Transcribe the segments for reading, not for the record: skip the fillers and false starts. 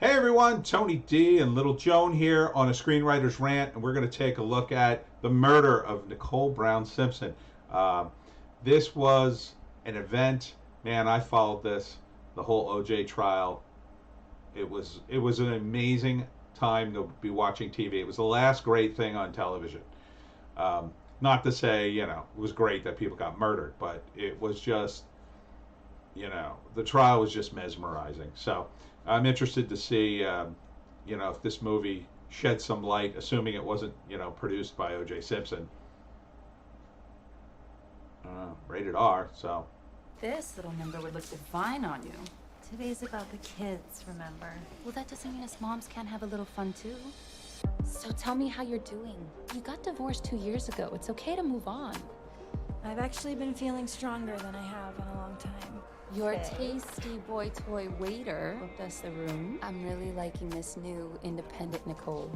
Hey everyone, Tony D and Little Joan here on a Screenwriter's Rant, and we're going to take a look at the murder of Nicole Brown Simpson. Uh, this was an event, man. I followed this, the whole OJ trial. It was an amazing time to be watching TV. It was the last great thing on television. Not to say it was great that people got murdered, but it was just the trial was just mesmerizing. So I'm interested to see, if this movie shed some light, assuming it wasn't, produced by O.J. Simpson. Rated R. So This little number would look divine on you. Today's about the kids, remember? Well, that doesn't mean us moms can't have a little fun too. So tell me how you're doing. You got divorced 2 years ago. It's okay to move on. I've actually been feeling stronger than I have in a long time. Your tasty boy toy waiter booked us the room. I'm really liking this new independent Nicole.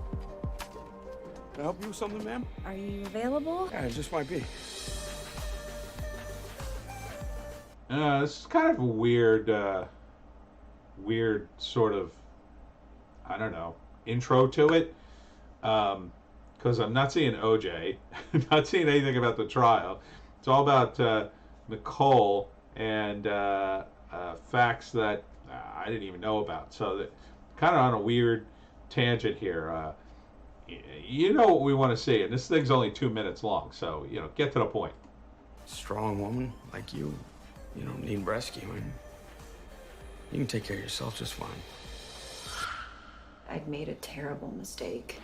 Can I help you with something, ma'am? Are you available? Yeah, it just might be. this is kind of a weird sort of, I don't know, intro to it. Because I'm not seeing OJ, not seeing anything about the trial. It's all about Nicole and facts that I didn't even know about. So that kind of on a weird tangent here. You know what we want to see, and this thing's only 2 minutes long. So get to the point. Strong woman like you don't need rescuing. You can take care of yourself just fine. I'd made a terrible mistake.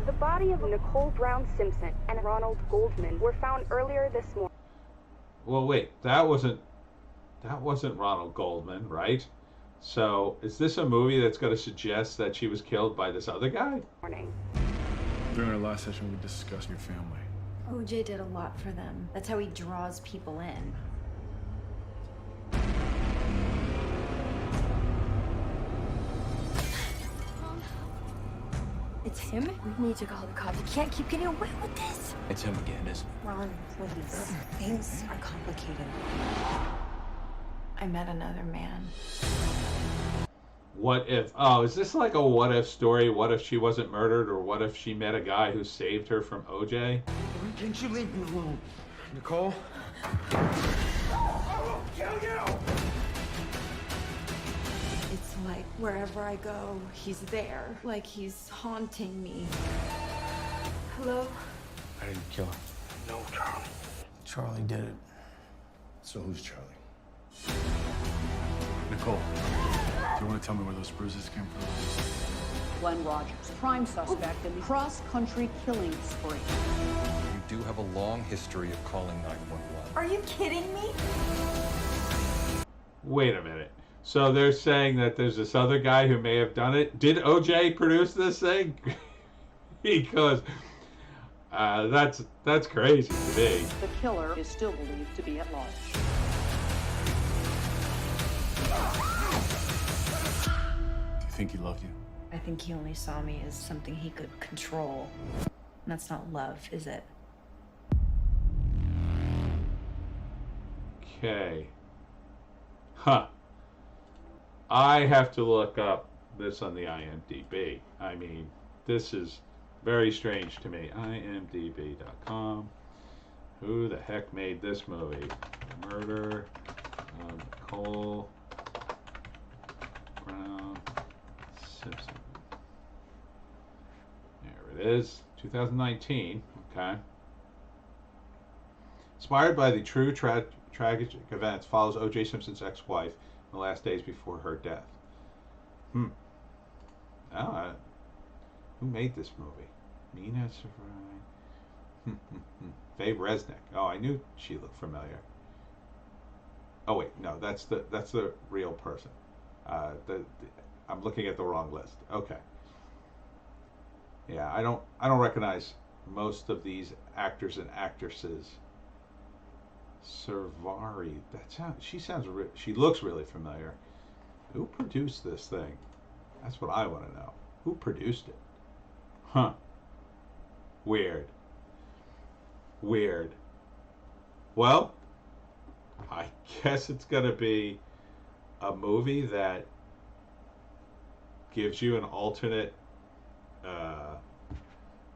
The body of Nicole Brown Simpson and Ronald Goldman were found earlier this morning. Well, wait, that wasn't Ronald Goldman, right? So is this a movie that's going to suggest that she was killed by this other guy? During our last session, we discussed your family. OJ did a lot for them. That's how he draws people in. It's him? We need to call the cops. You can't keep getting away with this. It's him again, isn't it? Ron, please. Things are complicated. I met another man. What if? Oh, is this like a what if story? What if she wasn't murdered, or what if she met a guy who saved her from OJ? Can't you leave me alone? Nicole? I will kill you! It's like wherever I go, he's there. Like he's haunting me. Hello? I didn't kill her. No, Charlie. Charlie did it. So who's Charlie? Nicole, do you want to tell me where those bruises came from? Glenn Rogers, prime suspect in the cross-country killing spree. You do have a long history of calling 911. Are you kidding me? Wait a minute. So they're saying that there's this other guy who may have done it. Did OJ produce this thing? Because that's crazy to me. The killer is still believed to be at large. Do you think he loved you? I think he only saw me as something he could control. And that's not love, is it? Okay. Huh. I have to look up this on the IMDb. I mean, this is very strange to me. IMDb.com. Who the heck made this movie? Murder of Nicole Brown Simpson. There it is. 2019. Okay. Inspired by the true tragic events, follows O.J. Simpson's ex-wife in the last days before her death. Who made this movie? Nina Severin. Faye Resnick. Oh, I knew she looked familiar. Oh wait, no, that's the real person. I'm looking at the wrong list. Okay. Yeah, I don't recognize most of these actors and actresses. Servari. She looks really familiar. Who produced this thing? That's what I want to know. Who produced it? Huh. Weird. Well, I guess it's gonna be a movie that gives you an alternate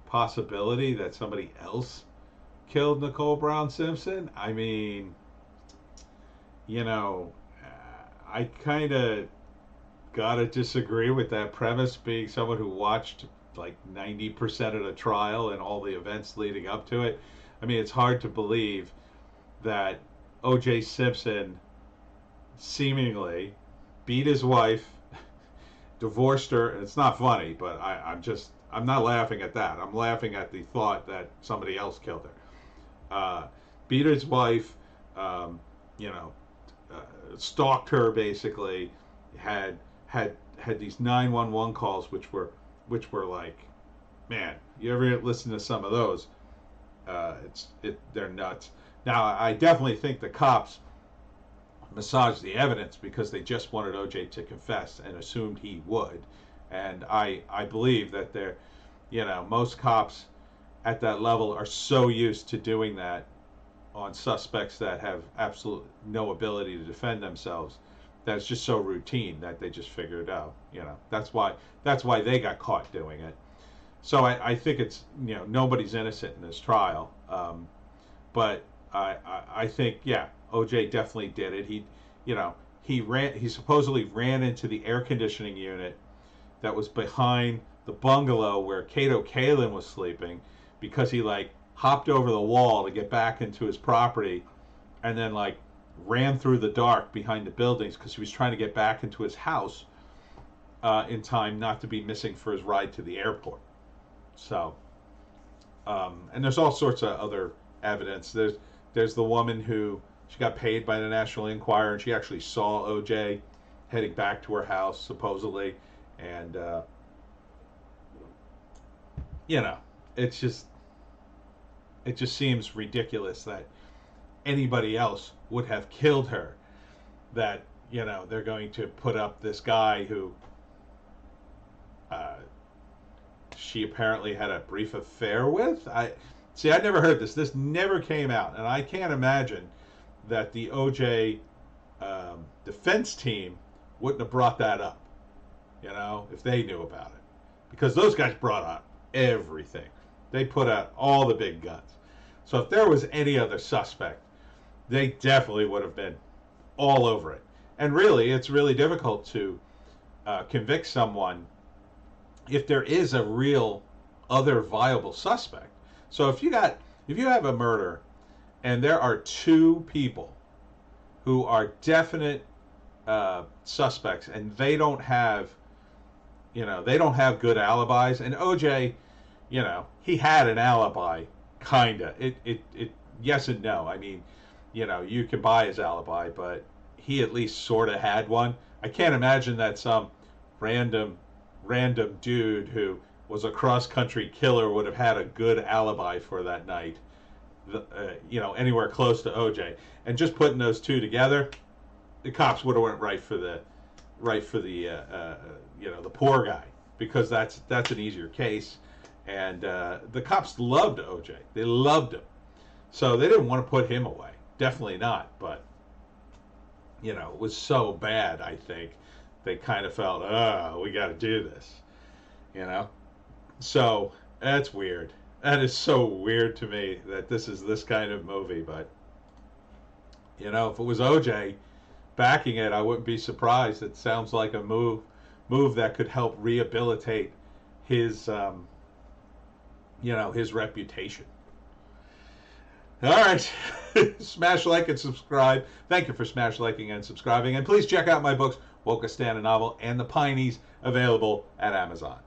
possibility that somebody else killed Nicole Brown Simpson. I mean, you know, I kind of gotta disagree with that premise, being someone who watched like 90% of the trial and all the events leading up to it. I mean, it's hard to believe that O.J. Simpson seemingly beat his wife, divorced her, and it's not funny, but I'm not laughing at that. I'm laughing at the thought that somebody else killed her. Beat his wife, you know, stalked her basically, had these 911 calls, which were like, man, you ever listen to some of those? They're nuts. Now, I definitely think the cops massaged the evidence because they just wanted OJ to confess and assumed he would. And I believe that they're, you know, most cops at that level are so used to doing that on suspects that have absolutely no ability to defend themselves, that it's just so routine that they just figured out, you know, that's why they got caught doing it. So I think it's, you know, nobody's innocent in this trial, but I think, yeah, OJ definitely did it. He supposedly ran into the air conditioning unit that was behind the bungalow where Kato Kalin was sleeping, because he like hopped over the wall to get back into his property, and then like ran through the dark behind the buildings because he was trying to get back into his house in time not to be missing for his ride to the airport. So, and there's all sorts of other evidence. There's the woman who, she got paid by the National Enquirer, and she actually saw OJ heading back to her house supposedly, and you know, it just seems ridiculous that anybody else would have killed her, that, you know, they're going to put up this guy who she apparently had a brief affair with. I never heard this. This never came out, and I can't imagine that the OJ defense team wouldn't have brought that up, you know, if they knew about it, because those guys brought up everything. They put out all the big guns. So if there was any other suspect, they definitely would have been all over it. And really, it's really difficult to convict someone if there is a real other viable suspect. So if you have a murder and there are two people who are definite suspects, and they don't have good alibis, and OJ, you know, he had an alibi, kinda. It yes and no. I mean, you know, you can buy his alibi, but he at least sort of had one. I can't imagine that some random dude who was a cross-country killer would have had a good alibi for that night, you know, anywhere close to OJ. And just putting those two together, the cops would have went right for the you know, the poor guy, because that's an easier case. And the cops loved OJ. They loved him. So they didn't want to put him away. Definitely not. But, you know, it was so bad, I think, they kind of felt, we got to do this, you know? So that's weird. That is so weird to me that this is this kind of movie. But, you know, if it was OJ backing it, I wouldn't be surprised. It sounds like a move that could help rehabilitate his, you know, his reputation. All right. Smash like and subscribe. Thank you for smash liking and subscribing. And please check out my books, Wokistan, a Novel, and The Pineys, available at Amazon.